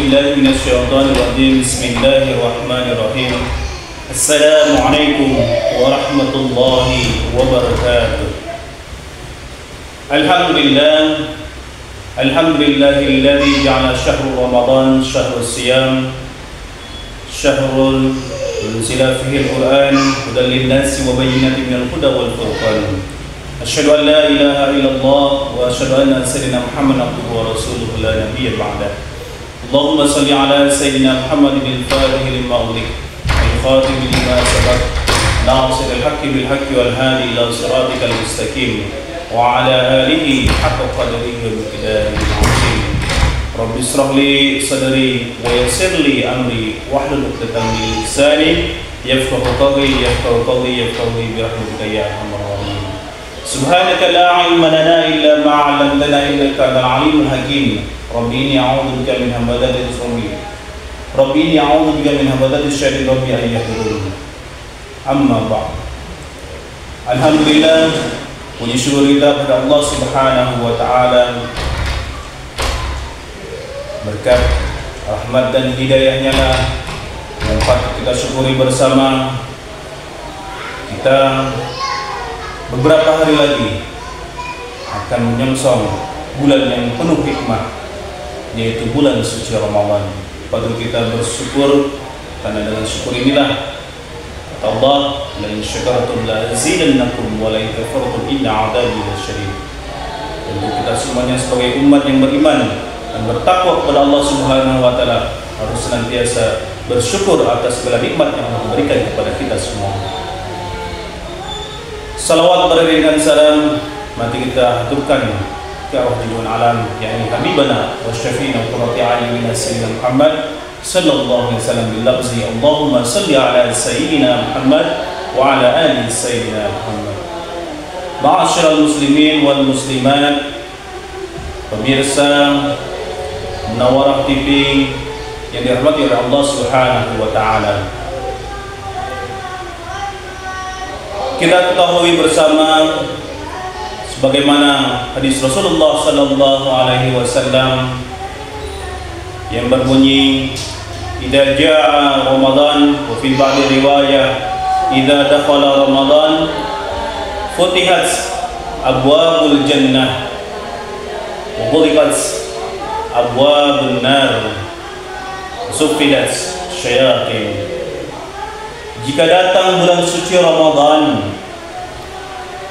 billahi minasyaitonir rajim. Bismillahirrahmanirrahim. Assalamualaikum warahmatullahi wabarakatuh. Alhamdulillahilladzi ja'ala syahrul ramadan syahrul siyam syahrul unzila fihi al-Qur'an hudan lin-nasi wa bayyinatin minal huda wal furqan. Asyhadu an la ilaha illallah wa asyhadu anna sayyidina Muhammadan abduhu wa rasuluhu la nabiyya ba'dah. Allahumma shalli ala sayyidina Muhammadin al-fatih lima ughliq al-khatim lima sabaq nasir al-haqqi bil haqqi wal hadi ila siratikal mustaqim wa ala alihi haqqa qadrihi wa miqdarihi al-'azim. Rabbi ishrah li sadri wa yassir li amri wahlul 'uqdatam min lisani yafqahu qawli bi rahmatika ya arhamar rahimin. Subhanaka la ilma lana illa ma 'allamtana innaka antal 'alimul hakim. Rabbi inni a'udzu bika min hamazati syaitan rabbi an yahdurun. Amma ba'd. Alhamdulillah, puji syukur kita kepada Allah Subhanahu wa taala. Berkat rahmat dan hidayahnya lah yang patut kita syukuri bersama. Kita beberapa hari lagi akan menyongsong bulan yang penuh hikmah, yaitu bulan suci Ramadan. Patut kita bersyukur, karena dengan syukur inilah kata Allah, la in syakartum la azidannakum wa la in kafartum inna 'adzabi lasyadid. Tentu kita semuanya sebagai umat yang beriman dan bertakwa kepada Allah Subhanahu wa taala harus senantiasa bersyukur atas segala nikmat yang Allah berikan kepada kita semua. Salawat beriringan salam mari kita haturkan ke arwah jiwan alam, yakni habibana wa syafi'ina qurrati a'yunina sayyidina Muhammad sallallahu alaihi wasallam bil lafzi Allahumma salli ala sayyidina Muhammad wa ala ali sayyidina Muhammad. Ma'asyiral muslimin wal muslimat, pemirsa Munawwarah TV yang dirahmati oleh Allah Subhanahu wa taala. Kita ketahui bersama sebagaimana hadis Rasulullah sallallahu alaihi wasallam yang berbunyi, idza jaa Ramadan, wa fi ba'di riwayah idza dakhala Ramadan futihat abwabul jannah wa ghulqat abwabun nar suffidat syayatin. Jika datang bulan suci Ramadan,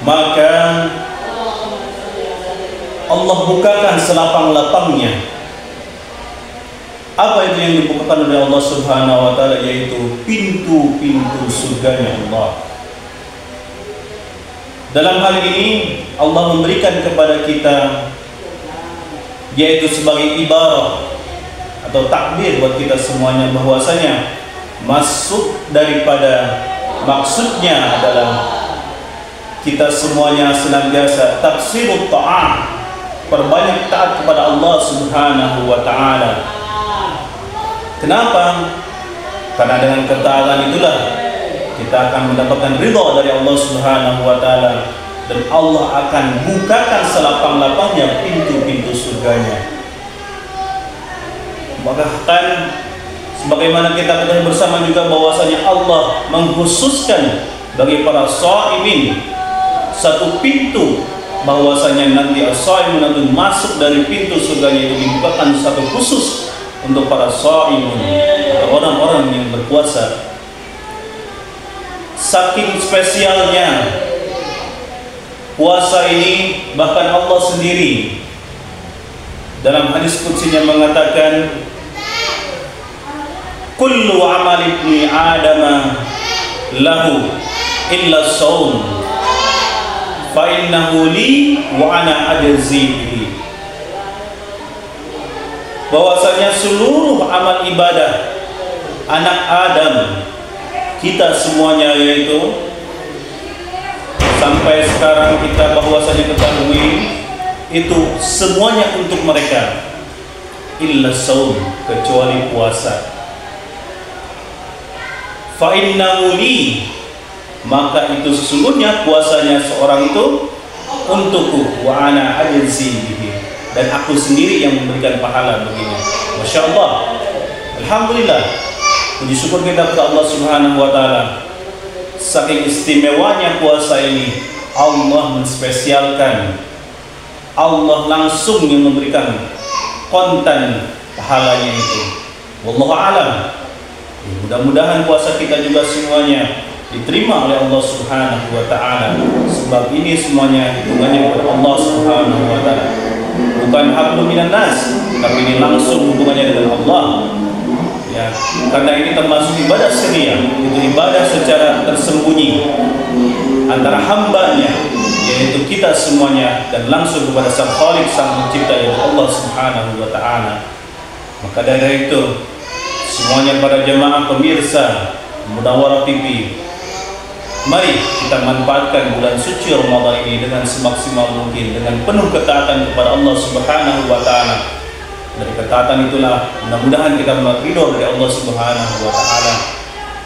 maka Allah bukakan selapang-lapangnya. Apa itu yang dibukakan oleh Allah Subhanahu wa taala, yaitu pintu-pintu surganya Allah. Dalam hal ini Allah memberikan kepada kita, yaitu sebagai ibarat atau takbir buat kita semuanya, bahwasanya maksud daripada maksudnya adalah kita semuanya senantiasa taksirut ta'ah, perbanyak taat kepada Allah Subhanahu wa taala. Kenapa? Karena dengan ketaatan itulah kita akan mendapatkan ridha dari Allah Subhanahu wa taala, dan Allah akan bukakan selapang-lapangnya pintu-pintu surganya. Bahkan sebagaimana kita ketahui bersama juga bahwasanya Allah mengkhususkan bagi para shaimin satu pintu, bahwasanya nanti as-shaimun itu masuk dari pintu surganya itu dibukakan satu khusus untuk para shaimun atau orang-orang yang berpuasa. Saking spesialnya puasa ini, bahkan Allah sendiri dalam hadis qudsinya mengatakan, kullu amali ibni adama lahu illa shaum fa innahu li wa ana ajzi bihi. Bahwasanya seluruh amal ibadah anak Adam, kita semuanya, yaitu sampai sekarang kita bahwasanya ketahui itu semuanya untuk mereka, illa shaum, kecuali puasa. Fa innahu li, maka itu sesungguhnya puasanya seorang itu untukku, wa ana ajzi bihi, dan aku sendiri yang memberikan pahala begini. Masya Allah. Alhamdulillah, puji syukur kita kepada Allah Subhanahu wa taala. Saking istimewanya puasa ini, Allah menspesialkan, Allah langsung yang memberikan konten pahalanya itu. Wallahu a'lam. Mudah-mudahan puasa kita juga semuanya diterima oleh Allah Subhanahu wa taala, sebab ini semuanya hubungannya kepada Allah Subhanahu wa taala. Bukan hablum minan nas, tapi ini langsung hubungannya dengan Allah. Ya, karena ini termasuk ibadah sirriyah, itu ibadah secara tersembunyi antara hambanya, yaitu kita semuanya, dan langsung kepada Sang Khaliq, Sang Pencipta, yaitu Allah Subhanahu wa taala. Maka dari itu, semuanya para jemaah pemirsa Munawarah TV, mari kita manfaatkan bulan suci Ramadan ini dengan semaksimal mungkin, dengan penuh ketaatan kepada Allah Subhanahu wa taala. Dari ketaatan itulah mudah-mudahan kita meridho dari Allah Subhanahu wa taala,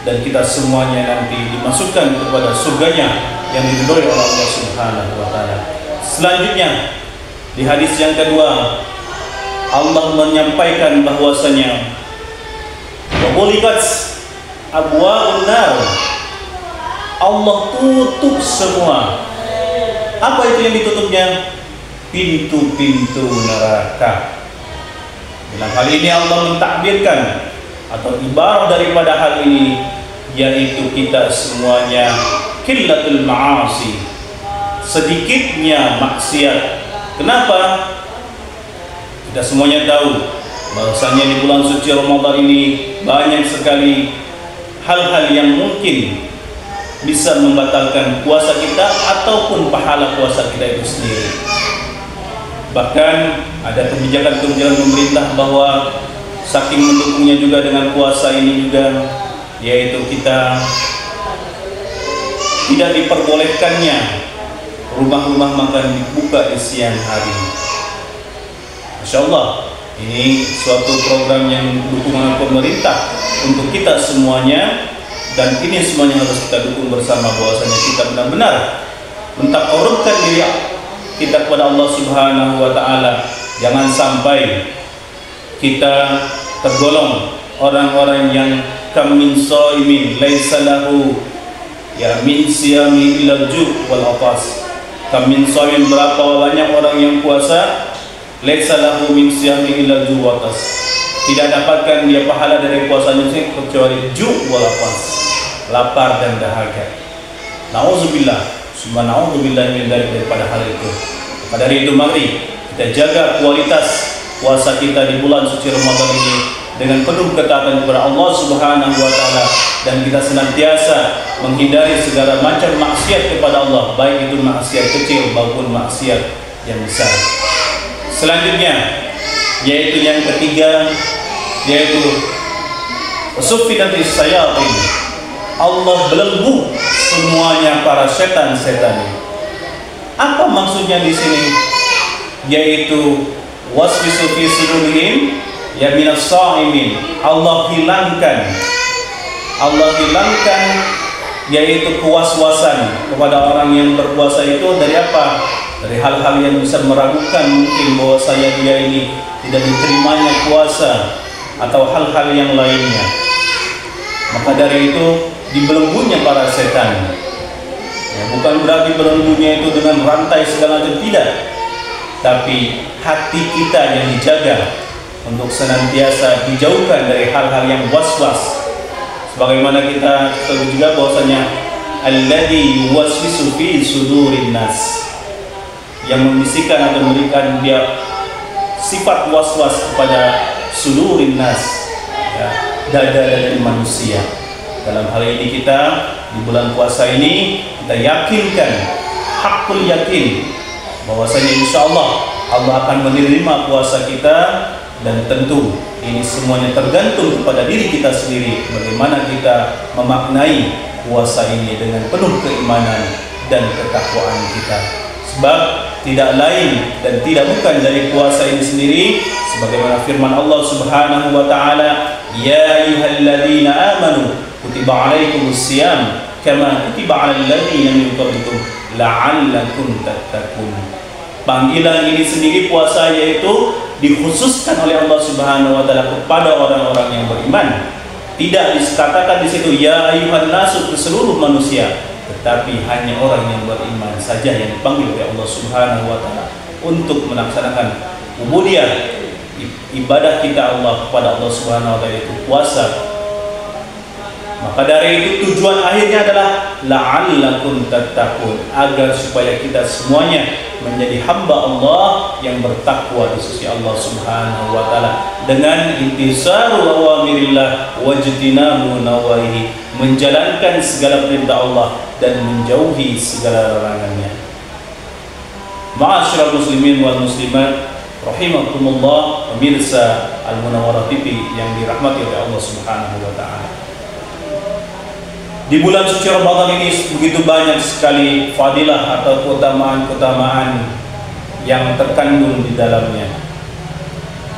dan kita semuanya nanti dimasukkan kepada surganya yang diridhoi oleh Allah Subhanahu wa taala. Selanjutnya, di hadis yang kedua, Allah menyampaikan bahwasanya wabulikat abwaabun nar, Allah tutup semua. Apa itu yang ditutupnya? Pintu-pintu neraka. Dalam hal ini Allah mentakbirkan atau ibarat daripada hal ini, yaitu kita semuanya qillatul ma'asi, sedikitnya maksiat. Kenapa? Kita semuanya tahu bahwasanya di bulan suci Ramadan ini banyak sekali hal-hal yang mungkin bisa membatalkan puasa kita ataupun pahala puasa kita itu sendiri. Bahkan ada kebijakan-kebijakan pemerintah bahwa saking mendukungnya juga dengan puasa ini juga, yaitu kita tidak diperbolehkannya rumah-rumah makan dibuka di siang hari. Masya Allah, ini suatu program yang dukungan pemerintah untuk kita semuanya, dan ini semuanya harus kita dukung bersama, bahwasanya kita benar-benar mentakarrubkan diri kita kepada Allah Subhanahu wa taala. Jangan sampai kita tergolong orang-orang yang kamin shaimin laisa lahu ya min siyami illa ju' wal atas. Kamin shaimin, berapa banyak orang yang puasa, laisa lahu min siyami illa ju' wal atas, tidak dapatkan dia pahala dari puasanya kecuali ju' wal atas, lapar dan dahaga. Nauzubillah, subhanallah min daripada hal itu. Maka dari itu mari kita jaga kualitas puasa kita di bulan suci Ramadan ini dengan penuh ketaatan kepada Allah Subhanahu wa taala, dan kita senantiasa menghindari segala macam maksiat kepada Allah, baik itu maksiat kecil maupun maksiat yang besar. Selanjutnya, yaitu yang ketiga, yaitu sufidatis syayatin, Allah belenggu semuanya para setan-setan. Apa maksudnya di sini? Yaitu waswisu fi sudurihim ya minas shaimin. Allah hilangkan, yaitu kewaswasan kepada orang yang berpuasa itu dari apa? Dari hal-hal yang bisa meragukan mungkin bahwa dia ini tidak diterimanya puasa atau hal-hal yang lainnya. Maka dari itu dibelenggunya para setan. Ya, bukan berarti belenggunya itu dengan rantai segala macam, tidak, tapi hati kita yang dijaga untuk senantiasa dijauhkan dari hal-hal yang was-was. Sebagaimana kita tahu juga bahwasanya alladzi yuwaswisu fi sudurin nas, yang membisikkan atau memberikan dia sifat was-was kepada sudurin nas, ya, dada-dada manusia. Dalam hal ini kita di bulan puasa ini kita yakinkan, hakul yakin, bahwasanya insya Allah Allah akan menerima puasa kita, dan tentu ini semuanya tergantung kepada diri kita sendiri, bagaimana kita memaknai puasa ini dengan penuh keimanan dan ketakwaan kita. Sebab tidak lain dan tidak bukan dari puasa ini sendiri, sebagaimana firman Allah Subhanahu wa taala, ya ayyuhalladzina amanu kutiba alaikumus shiyam kama kutiba alal ladzina min qablikum la'allakum tattaqun. Panggilan ini sendiri puasa yaitu dikhususkan oleh Allah Subhanahu wa taala kepada orang-orang yang beriman. Tidak dikatakan di situ ya ayyuhan nasu ke seluruh manusia, tetapi hanya orang yang beriman saja yang dipanggil oleh Allah Subhanahu wa taala untuk melaksanakan ubudiyah, ibadah kita Allah kepada Allah Subhanahu wa taala itu puasa. Maka dari itu tujuan akhirnya adalah la'allakum tattaqun, agar supaya kita semuanya menjadi hamba Allah yang bertakwa di sisi Allah Subhanahu wa taala dengan intisaru awamirillah wajtinabu nawahi, menjalankan segala perintah Allah dan menjauhi segala larangannya. Ma'asyiral muslimin wal muslimat rahimakumullah, pemirsa Al-Munawwarah TV yang dirahmati oleh Allah Subhanahu wa taala. Di bulan suci Ramadan ini begitu banyak sekali fadilah atau keutamaan-keutamaan yang terkandung di dalamnya.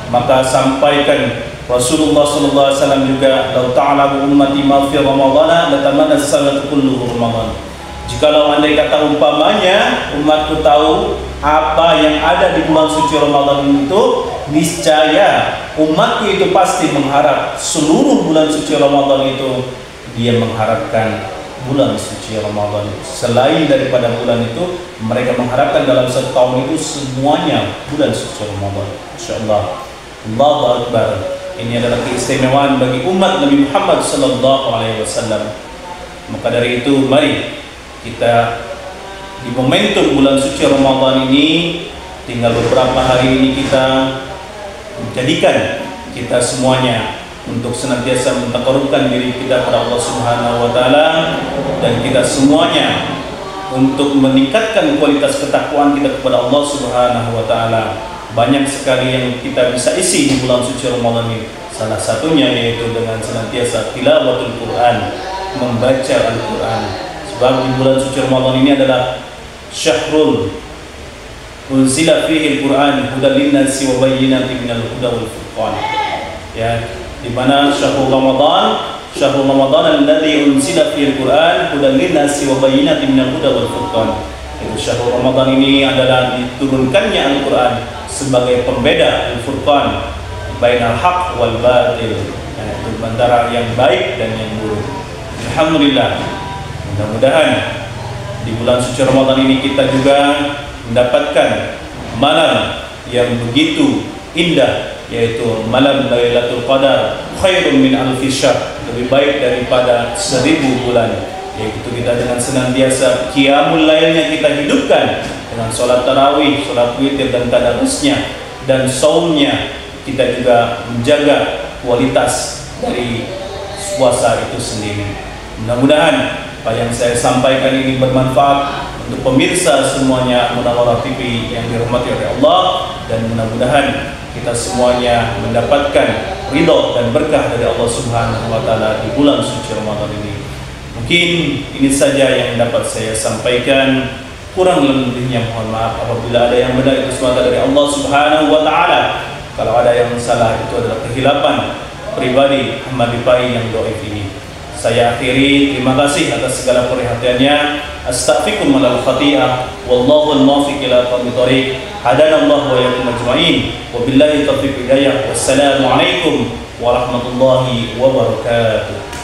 Maka sampaikan Rasulullah sallallahu alaihi wasallam juga, "Lau ta'lamu ummati ma fi Ramadhan latamanna as-salatu kullu Ramadan." Jikalau andai kata umpamanya umatku tahu apa yang ada di bulan suci Ramadan itu, niscaya umatku itu pasti mengharap seluruh bulan suci Ramadan itu dia mengharapkan bulan suci Ramadan. Selain daripada bulan itu, mereka mengharapkan dalam satu tahun itu semuanya bulan suci Ramadan. Insyaallah. Allahu Akbar. Ini adalah keistimewaan bagi umat Nabi Muhammad sallallahu alaihi wasallam. Maka dari itu mari kita di momentum bulan suci Ramadan ini, tinggal beberapa hari ini kita menjadikan kita semuanya untuk senantiasa mentaqarrubkan diri kita kepada Allah Subhanahu wa taala, dan kita semuanya untuk meningkatkan kualitas ketakwaan kita kepada Allah Subhanahu wa taala. Banyak sekali yang kita bisa isi di bulan suci Ramadan ini. Salah satunya yaitu dengan senantiasa tilawatul Quran, membaca Al-Quran. Sebab di bulan suci Ramadan ini adalah syahrul unzila fihi al-Quran hudan lin-nasi wa bayyinatin minal huda wal furqan. Ya, di mana syahrul Ramadan alladzi unzila fihi al-Quran hudan lin-nasi wa bayyinatin minal huda wal furqan. Itu syahrul Ramadan ini adalah diturunkannya Al-Quran sebagai pembeda al-furqan bainal haq wal batil, yaitu antara yang baik dan yang buruk. Alhamdulillah, mudah-mudahan di bulan suci Ramadan ini kita juga mendapatkan malam yang begitu indah, yaitu malam Lailatul Qadar, khairun min alfi syahr, lebih baik daripada 1000 bulan. Yaitu kita dengan senantiasa qiyamul lailnya kita hidupkan dengan sholat tarawih, sholat witir dan tadarusnya, dan saumnya kita juga menjaga kualitas dari puasa itu sendiri. Mudah-mudahan apa yang saya sampaikan ini bermanfaat untuk pemirsa semuanya Munawwarah TV yang dirahmati oleh Allah, dan mudah-mudahan kita semuanya mendapatkan ridho dan berkah dari Allah Subhanahu wa taala di bulan suci Ramadan ini. Mungkin ini saja yang dapat saya sampaikan. Kurang lebihnya mohon maaf. Apabila ada yang benar itu semata dari Allah Subhanahu wa taala. Kalau ada yang salah itu adalah kehilapan pribadi hamba Pai yang dhaif ini. Saya akhiri, terima kasih atas segala perhatiannya. Astaghfirukum minal khati'ah, wallahu al-muwaffiq ila aqwamit thoriq. Hadanallahu wa iyyakum ajma'in. Wabillahi taufiq hidayah. Wassalamu alaikum warahmatullahi wabarakatuh.